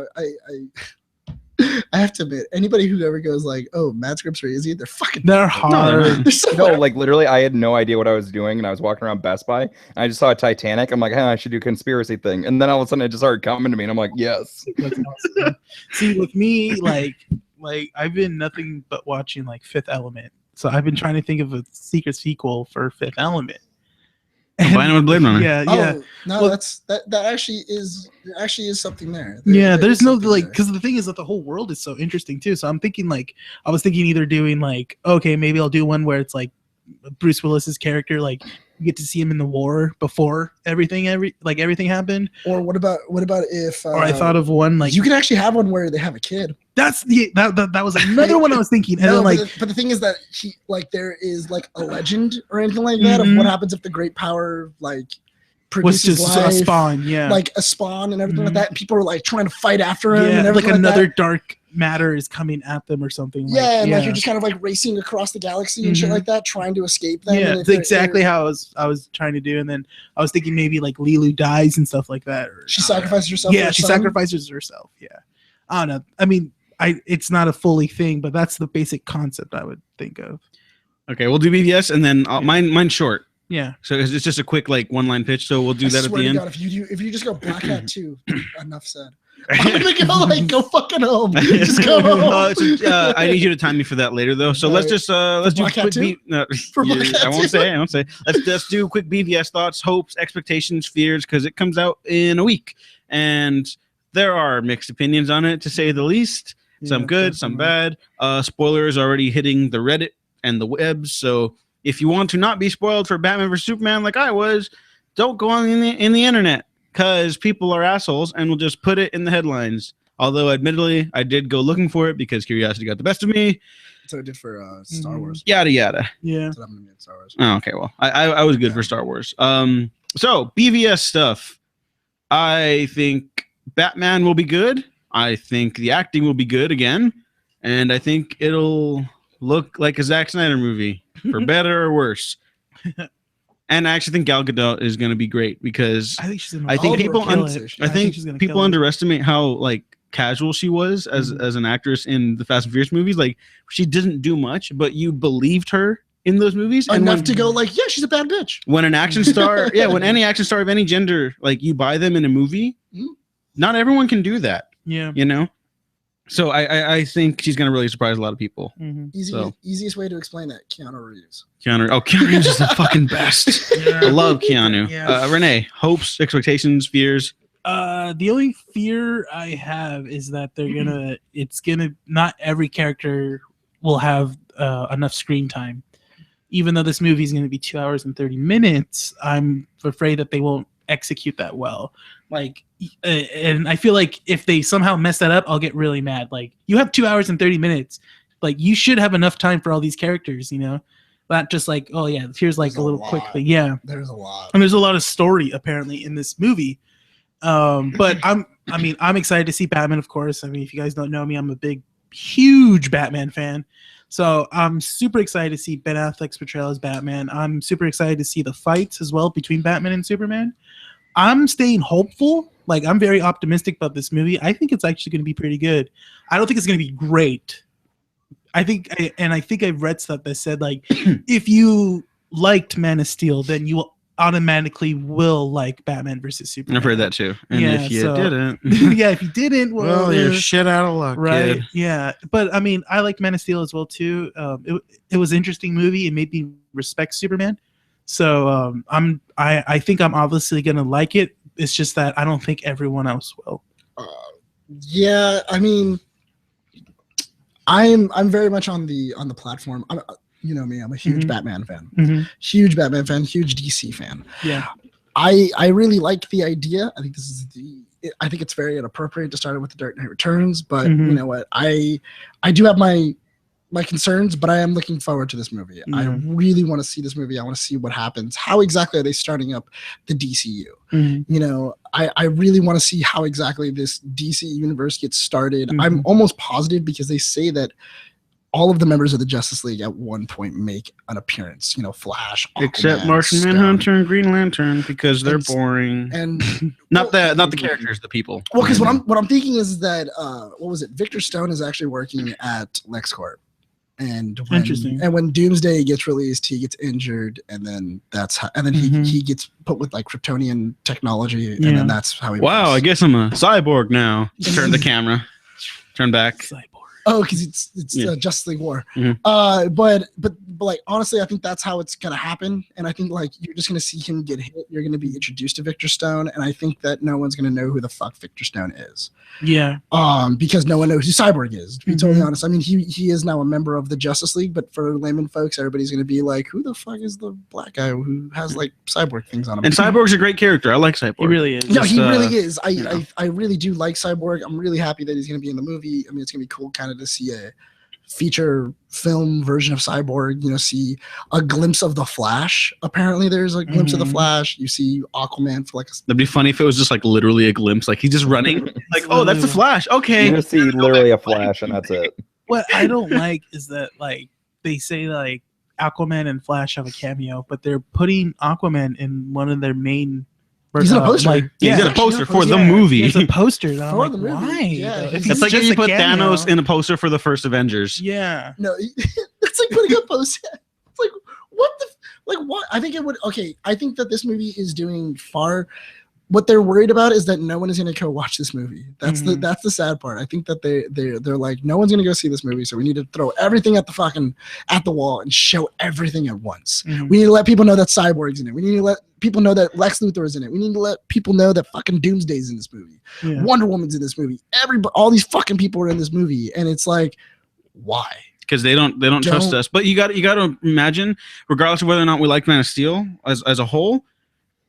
I have to admit, anybody who ever goes like, "Oh, Mad scripts are easy," they're fucking. They're they're hard. not. They're so No, hard. like literally, I had no idea what I was doing, and I was walking around Best Buy, and I just saw a Titanic. I'm like, I should do a conspiracy thing, and then all of a sudden, it just started coming to me, and I'm like, yes. That's awesome. See, with me, like I've been nothing but watching like Fifth Element, so I've been trying to think of a secret sequel for Fifth Element. Combine it with Blade Runner. Yeah, yeah. Oh, no, Well- that actually is something there. Yeah, there's is no something like there. because the thing is that the whole world is so interesting too. So I'm thinking like I was thinking either doing like okay maybe I'll do one where it's like Bruce Willis's character like you get to see him in the war before everything happened. Or what about if? Or I thought of one like you could actually have one where they have a kid. that's the that was another one I was thinking and No, then like but the thing is that he like there is like a legend or anything like that Mhm. of what happens if the great power like was produces just life, a spawn, yeah, like a spawn and everything like Mhm. that. And people are like trying to fight after him and yeah, like everything another that. dark matter is coming at them or something. Yeah, and like you're just kind of like racing across the galaxy and shit Mhm. like that, trying to escape them. yeah, and if it's they're- exactly how I was trying to do, and then I was thinking maybe like Lilu dies and stuff like that. Or, she sacrifices herself. Yeah, for her she son. sacrifices herself. Yeah, I don't know. I mean, it's not a fully thing, but that's the basic concept I would think of. Okay, we'll do BVS and then mine's short. Yeah, So it's just a quick like one line pitch. So we'll do I that at swear the to end. God, if you just go Black Hat 2, enough said. I'm gonna go like go fucking home. Just go home. I need you to time me for that later though. So let's Alright. just let's do Black Hat quick 2? no, For Black yeah, Hat I won't 2? say. Let's do quick BVS thoughts, hopes, expectations, fears, because it comes out in a week, and there are mixed opinions on it to say the least. Some Yeah, good, some bad. Spoilers already hitting the Reddit and the webs. So if you want to not be spoiled for Batman vs Superman like I was, don't go on in the internet because people are assholes and will just put it in the headlines. Although, admittedly, I did go looking for it because curiosity got the best of me. That's what I did for Star Mhm. Wars. Yada yada. Yeah, That's what I'm gonna do in Star Wars. Oh, okay, well, I was good for Star Wars. So BVS stuff. I think Batman will be good. I think the acting will be good again, and I think it'll look like a Zack Snyder movie, for better or worse. And I actually think Gal Gadot is going to be great because I think she's gonna. I think All people kill un- it. I think she's gonna people kill it. underestimate how like casual she was as an actress in the Fast and Furious movies. Like she didn't do much, but you believed her in those movies. And Enough when, to go like, yeah, she's a bad bitch. when an action star, when any action star of any gender, like you buy them in a movie, Mhm. not everyone can do that, Yeah. you know. So I think she's gonna really surprise a lot of people. Mhm. Easiest way to explain that, Keanu Reeves. Keanu Reeves is the fucking best. I love Keanu. Yeah. Renee, hopes, expectations, fears. The only fear I have is that it's gonna not every character will have enough screen time. Even though this movie is going to be 2 hours and 30 minutes, I'm afraid that they won't execute that well. Like, and I feel like if they somehow mess that up, I'll get really mad. Like, you have 2 hours and 30 minutes. Like, you should have enough time for all these characters, you know? Not just like, oh yeah, here's like There's a a little lot. quick thing. Yeah. There's a lot. And there's a lot of story apparently in this movie. But I'm excited to see Batman, of course. I mean, if you guys don't know me, I'm a huge Batman fan. So I'm super excited to see Ben Affleck's portrayal as Batman. I'm super excited to see the fights as well between Batman and Superman. I'm staying hopeful. Like, I'm very optimistic about this movie. I think it's actually going to be pretty good. I don't think it's going to be great. I think I've read stuff that said, like, if you liked Man of Steel, then you automatically will like Batman versus Superman. I've heard that too. And Yeah, if you so- didn't, Yeah, if you didn't, well, you're shit out of luck, right. kid. Yeah, but I mean, I like Man of Steel as well too. It was an interesting movie. It made me respect Superman. So I think I'm obviously gonna like it. It's just that I don't think everyone else will. Yeah, I mean, I'm very much on the platform. You know me, I'm a huge Mhm. Batman fan. Mm-hmm. Huge Batman fan, huge DC fan. Yeah. I really like the idea. I think I think it's very inappropriate to start it with The Dark Knight Returns, but Mhm. you know what? I do have my concerns, but I am looking forward to this movie. I Yeah. really want to see this movie. I want to see what happens. How exactly are they starting up the DCU? Mm-hmm. You know, I really want to see how exactly this DC universe gets started. Mhm. I'm almost positive because they say that all of the members of the Justice League at one point make an appearance. You know, Flash, Except Aquaman, Martian Stone. Manhunter and Green Lantern because they're It's- boring. and Not the characters, the people. well, because what I'm thinking is that what was it? Victor Stone is actually working at LexCorp, and Interesting. when Doomsday gets released, he gets injured, and then he gets put with like Kryptonian technology, and Yeah. then that's how he. Wow, I works. guess I'm a cyborg now. Turn the camera. Turn back. Cyborg. Oh, because it's Yeah. Justice League War. Mhm. But like honestly, I think that's how it's gonna happen, and I think like you're just gonna see him get hit. You're gonna be introduced to Victor Stone, and I think that no one's gonna know who the fuck Victor Stone is. Yeah. Because no one knows who Cyborg is. To be totally Mhm. honest, I mean he is now a member of the Justice League, but for layman folks, everybody's gonna be like, who the fuck is the black guy who has like cyborg things on him? And Cyborg's a great character. I like Cyborg. He really is. No, he just, really is. yeah. I really do like Cyborg. I'm really happy that he's going to be in the movie. I mean, it's going to be cool kind of to see a feature film version of Cyborg, you know, see a glimpse of the Flash. Apparently there's a glimpse of the Mhm. Flash. You see Aquaman for like a That'd be funny if it was just like literally a glimpse. Like he's just running. Like, oh, that's the Flash. Okay. You just see literally a flash, and that's it. What I don't like is that like they say like Aquaman and Flash have a cameo, but they're putting Aquaman in one of their main. He's in a poster. Like, Yeah, he's in a poster for the Yeah, movie. There's a poster. And I'm For like, the movie, why? yeah, though? he's- If It's he's like if just you a put cameo- Thanos in a poster for the first Avengers. Yeah. No, it's like putting a post. It's like what the like what? I think it would. Okay, I think that this movie is doing far. What they're worried about is that no one is going to go watch this movie. That's Mhm. the sad part. I think that they're like no one's going to go see this movie, so we need to throw everything at the wall and show everything at once. Mhm. We need to let people know that Cyborg's in it. We need to let people know that Lex Luthor is in it. We need to let people know that fucking Doomsday's in this movie. Yeah. Wonder Woman's in this movie. All these fucking people are in this movie, and it's like, why? Because they don't trust Don't- us. But you got to imagine, regardless of whether or not we like Man of Steel as a whole,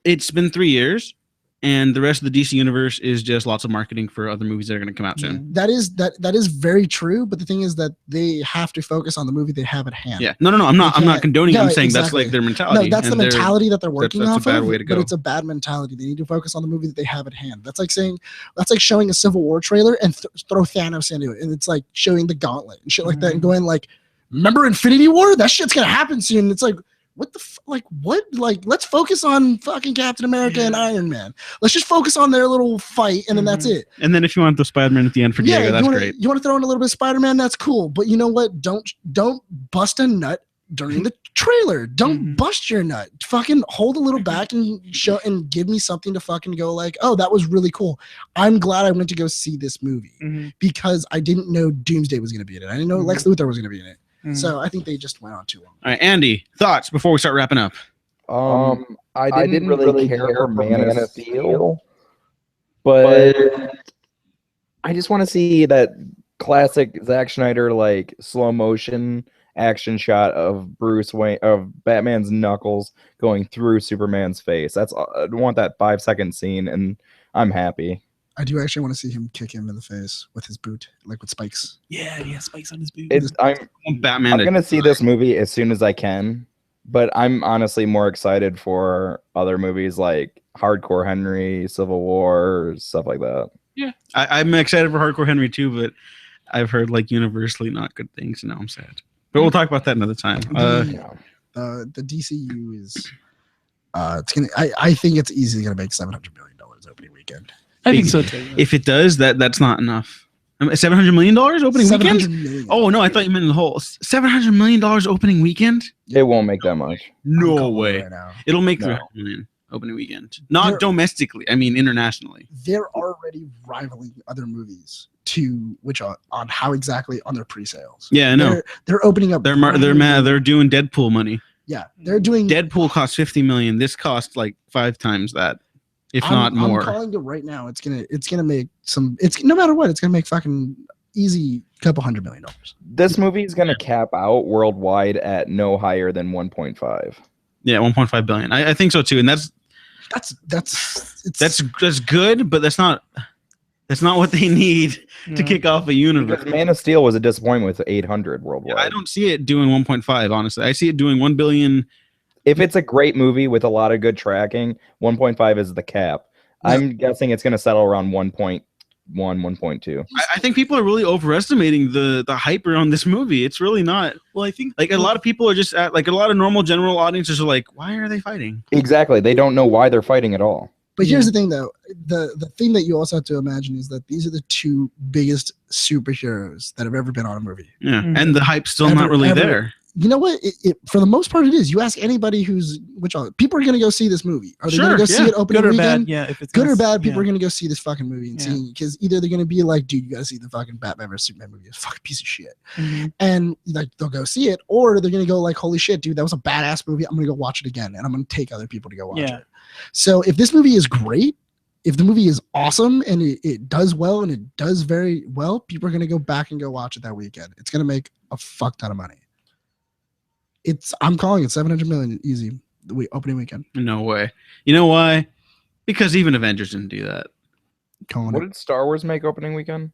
it's been 3 years, and the rest of the DC universe is just lots of marketing for other movies that are going to come out soon. That is very true, but the thing is that they have to focus on the movie they have at hand. Yeah, no, I'm not can't- condoning. no, I'm saying that's exactly. like their No, mentality. that's the and they're- mentality that they're working that's a off bad of, way to but go. it's a bad mentality. They need to focus on the movie that they have at hand. That's like showing a Civil War trailer and throw Thanos into it, and it's like showing the Gauntlet and shit like that, and going like, "Remember Infinity War? That shit's gonna happen soon." It's like, what the like what? Like, let's focus on fucking Captain America and Iron Man. Let's just focus on their little fight, and then that's it. And then if you want the Spider-Man at the end for Diego, that's great. You want to throw in a little bit of Spider-Man? That's cool. But you know what? Don't bust a nut during the trailer. Don't Mhm. bust your nut. Fucking hold a little back and show and give me something to fucking go like, oh, that was really cool. I'm glad I went to go see this movie Mhm. because I didn't know Doomsday was going to be in it. I didn't know Lex Luthor was going to be in it. Mhm. So I think they just went on too long. All right, Andy, thoughts before we start wrapping up? I didn't really care for Man of Steel, but I just want to see that classic Zack Snyder like slow motion action shot of Bruce Wayne of Batman's knuckles going through Superman's face. I want that 5-second scene, and I'm happy. I do actually want to see him kick him in the face with his boot, like with spikes. Yeah, he has spikes on his boot. I'm Batman. gonna see this movie as soon as I can, but I'm honestly more excited for other movies like Hardcore Henry, Civil War, stuff like that. Yeah, I'm excited for Hardcore Henry too, but I've heard like universally not good things, and now I'm sad. But we'll talk about that another time. The DCU is it's gonna I think it's easily gonna make $700 million opening weekend. I think so too. If it does, that's not enough. $700 million opening weekend? $700 million. Oh no, I thought you meant the whole $700 million opening weekend. It won't make that much. I'm No calling it way. right now. It'll make No. 300 million opening weekend. Not They're- domestically. I mean internationally. They're already rivaling other movies on how exactly on their pre-sales. Yeah, I know. They're opening up. They're mad. They're doing Deadpool money. Yeah, they're doing. Deadpool cost 50 million. This cost like 5 times that, if not more. I'm calling it right now. It's gonna make some. It's no matter what. It's gonna make fucking easy couple $100 million. This movie is gonna cap out worldwide at no higher than 1.5. Yeah, 1.5 billion. I think so too. And that's good, but that's not what they need to kick off a universe. Because Man of Steel was a disappointment with 800 worldwide. I don't see it doing 1.5. Honestly, I see it doing 1 billion. If it's a great movie with a lot of good tracking, 1.5 is the cap. I'm guessing it's going to settle around 1.2. I think people are really overestimating the hype around this movie. It's really not. Well, I think Like a lot of people are just at, like a lot of normal general audiences are like, why are they fighting? Exactly. They don't know why they're fighting at all. But here's the thing, though. The thing that you also have to imagine is that these are the two biggest superheroes that have ever been on a movie. Yeah, Mhm. and the hype's still Ever- not really ever. there. You know what? For the most part, it is. You ask anybody people are going to go see this movie. Are they going Sure, to go see yeah. it opening good or weekend? bad. Yeah, if it's Good or us, bad, people yeah. are going to go see this fucking movie and Yeah. see, because either they're going to be like, dude, you got to see the fucking Batman vs Superman movie. It's a fucking piece of shit. Mhm. And like they'll go see it, or they're going to go like, holy shit, dude, that was a badass movie. I'm going to go watch it again, and I'm going to take other people to go watch Yeah. it. So if this movie is great, if the movie is awesome and it does well and it does very well, people are going to go back and go watch it that weekend. It's going to make a fuck ton of money. I'm calling it 700 million easy the opening weekend. No way. You know why? Because even Avengers didn't do that. Calling What it. did Star Wars make opening weekend?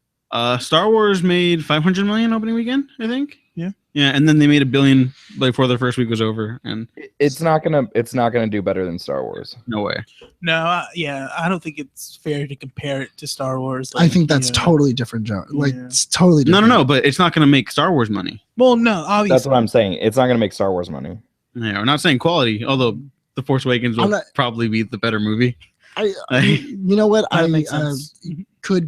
Star Wars made 500 million opening weekend, I think. Yeah. Yeah, and then they made $1 billion before their first week was over, and It's not gonna do better than Star Wars. no way. No, yeah, I don't think it's fair to compare it to Star Wars. I think that's you know. totally different, Joe. Like Yeah. it's totally No, different. no, no. But it's not going to make Star Wars money. Well, no, obviously. That's what I'm saying. It's not gonna make Star Wars money. Yeah, we're not saying quality, although The Force Awakens will I'm not- probably be the better movie. You know what? That makes sense. Could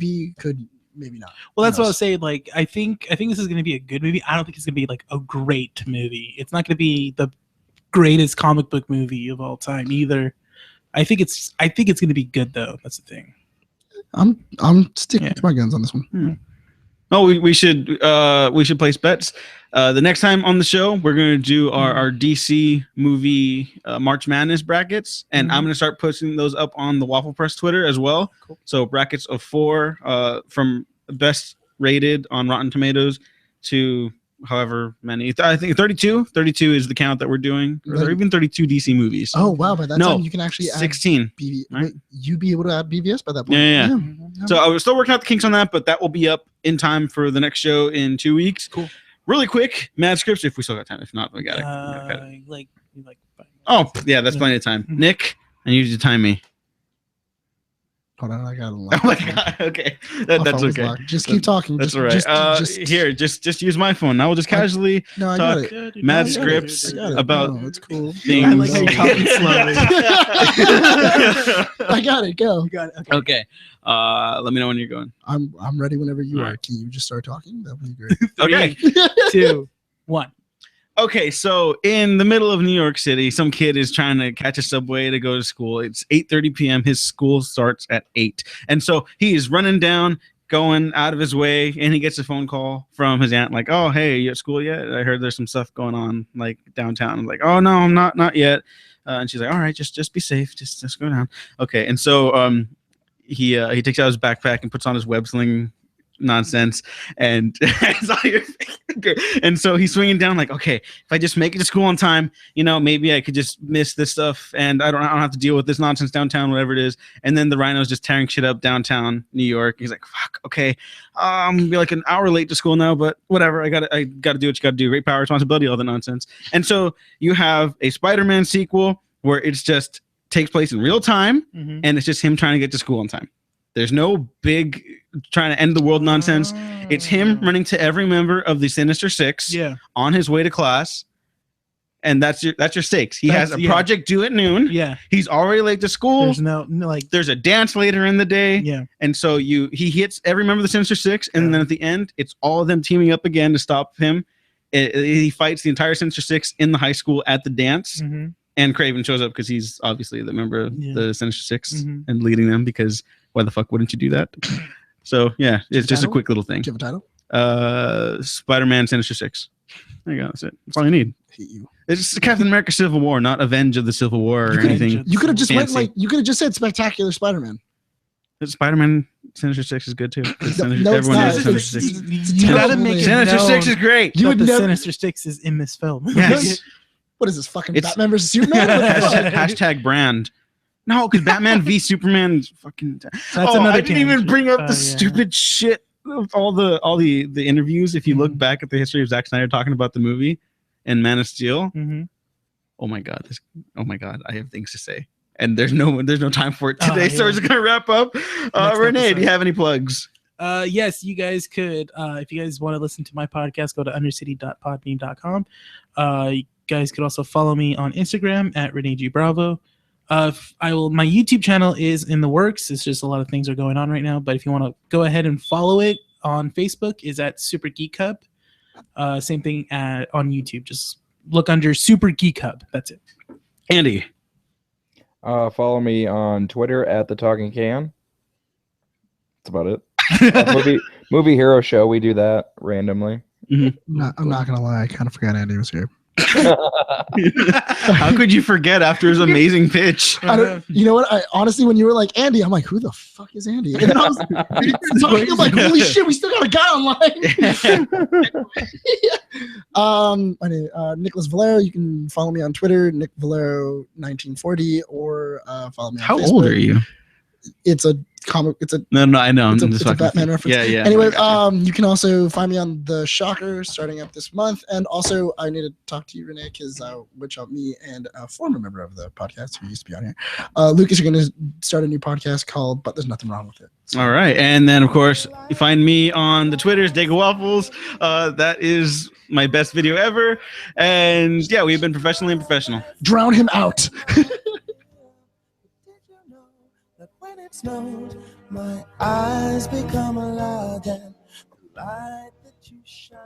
maybe not. Well, that's Who what I knows? was saying. Like, I think this is going to be a good movie. I don't think it's going to be like a great movie. It's not going to be the greatest comic book movie of all time either. I think it's going to be good though. That's the thing. I'm sticking Yeah. to my guns on this one. Oh, we should place bets. The next time on the show, we're going to do our DC movie March Madness brackets, and I'm going to start posting those up on the Waffle Press Twitter as well. Cool. So brackets of 4 from best rated on Rotten Tomatoes to however many. I think 32. 32 is the count that we're doing, or there are even 32 DC movies. Oh wow! By that No, time, you can actually add 16. BB. right? Wait, you'd be able to add BVS by that point. Yeah, yeah. So I was still working out the kinks on that, but that will be up in time for the next show in 2 weeks. Cool. Really quick, Mad Scripts, if we still got time. If not, we got it. Like. Oh, yeah, that's Yeah. plenty of time. Mhm. Nick, I need you to time me. Hold on, I got a Oh lot. my god. Okay, that's okay. Just keep talking. That's just, all right. Just Here, just use my phone. I will just casually No, I got talk it. Mad I got it. Scripts I got it. about No, it's cool. things. I like how you're talking slowly. I got it. Go. You got it. Okay. Okay. Let me know when you're going. I'm ready whenever you All are. right. Can you just start talking? That would be great. Okay. 2, 1. Okay, so in the middle of New York City, some kid is trying to catch a subway to go to school. It's 8:30 p.m. His school starts at 8. And so he is running down, going out of his way, and he gets a phone call from his aunt like, "Oh, hey, you at school yet? I heard there's some stuff going on like downtown." I'm like, "Oh, no, I'm not yet." And she's like, "All right, just be safe. Just go down." Okay, and so he takes out his backpack and puts on his web sling nonsense, and and so he's swinging down like, okay, if I just make it to school on time, maybe I could just miss this stuff and I don't have to deal with this nonsense downtown, whatever it is. And then the rhino's just tearing shit up downtown New York. He's like, fuck, okay, I'm gonna be like an hour late to school now, but whatever, I gotta do what you gotta do. Great power, responsibility, all the nonsense. And so you have a Spider-Man sequel where it's just takes place in real time, Mhm. and it's just him trying to get to school on time. There's no big trying to end the world nonsense. It's him running to every member of the Sinister Six Yeah. on his way to class, and that's your stakes. He has a Yeah. project due at noon. Yeah. He's already late to school. There's no like. There's a dance later in the day, Yeah. and so he hits every member of the Sinister Six, and Yeah. then at the end, it's all of them teaming up again to stop him. He fights the entire Sinister Six in the high school at the dance, Mhm. and Kraven shows up because he's obviously the member of Yeah. the Sinister 6 Mhm. and leading them, because why the fuck wouldn't you do that? So yeah, it's just a title? quick little thing. Do you have a title? Spider-Man Sinister 6. There you go. That's it. That's all you need. Hate you. It's Captain America Civil War, not Avenge of the Civil War or You could've- anything. You could have just went Fancy. you could have just said Spectacular Spider-Man. Spider-Man Sinister 6 is good too. 'cause No, Sinister- no, it's everyone not. knows It's- Sinister 6. it's You gotta terrible make name. it Sinister known 6 is great. You that would the never- Sinister Six is in this film. Yes. What is this fucking It's- Batman versus Superman? What the fuck? Hashtag brand. No, because Batman v Superman fucking. That's oh, another I didn't even tangent. bring up the Yeah. stupid shit of all the interviews. If you look Mhm. back at the history of Zack Snyder talking about the movie and Man of Steel, Mhm. oh my god, I have things to say, and there's no time for it Oh, today. So we're yeah. just gonna wrap up. Next Renee, do episode. you have any plugs? Yes, you guys could. If you guys want to listen to my podcast, go to undercity.podbean.com. You guys could also follow me on Instagram at Rene G Bravo. My YouTube channel is in the works. It's just a lot of things are going on right now. But if you want to go ahead and follow it on Facebook, is at Super Geek Hub. Same thing on YouTube. Just look under Super Geek Hub. That's it. Andy. Follow me on Twitter at the Talking Can. That's about it. Movie Hero Show. We do that randomly. I'm not gonna lie. I kind of forgot Andy was here. How could you forget after his amazing pitch? You know what? I honestly, when you were like Andy, I'm like, who the fuck is Andy? And I was talking, I'm like, holy shit, we still got a guy online. My name Nicholas Valero. You can follow me on Twitter, Nick Valero 1940, or follow me on Facebook. How old are you? It's a comic. It's a No, I know. It's a Batman reference. Yeah. Anyway, I got you can also find me on the Shocker starting up this month, and also I need to talk to you, Renee, because which me and a former member of the podcast who used to be on here, Lucas, are going to start a new podcast called "But There's Nothing Wrong with It." you. All right, and then of course you find me on the Twitters, Dega Waffles. That is my best video ever, and yeah, we've been professionally and professional. Drown him out. When it snows, my eyes become a lot, and the light that you shine